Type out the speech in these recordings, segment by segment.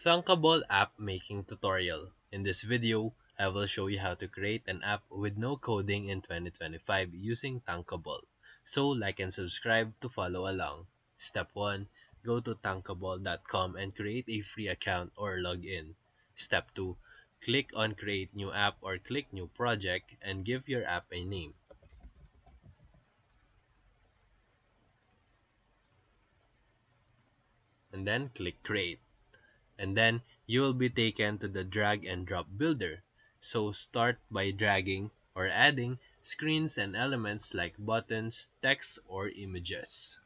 Thunkable app making tutorial. In this video, I will show you how to create an app with no coding in 2025 using Thunkable. So like and subscribe to follow along. Step 1. Go to thunkable.com and create a free account or log in. Step 2. Click on create new app or click new project and give your app a name. And then click create. And then you will be taken to the drag and drop builder. So start by dragging or adding screens and elements like buttons, text, or images.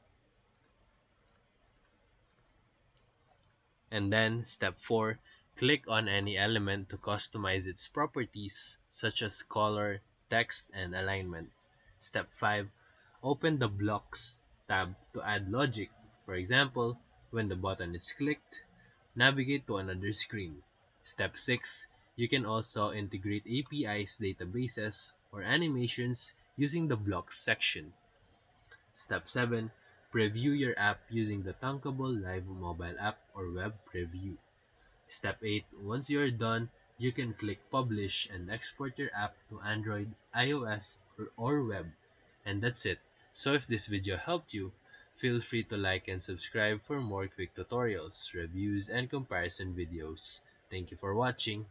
And then step 4, click on any element to customize its properties such as color, text, and alignment. Step 5, open the blocks tab to add logic. For example, when the button is clicked, navigate to another screen. Step 6, you can also integrate APIs, databases, or animations using the blocks section. Step 7, preview your app using the Thunkable Live mobile app or web preview. Step 8, once you're done, you can click publish and export your app to Android, iOS, or web. And that's it. So if this video helped you, feel free to like and subscribe for more quick tutorials, reviews, and comparison videos. Thank you for watching.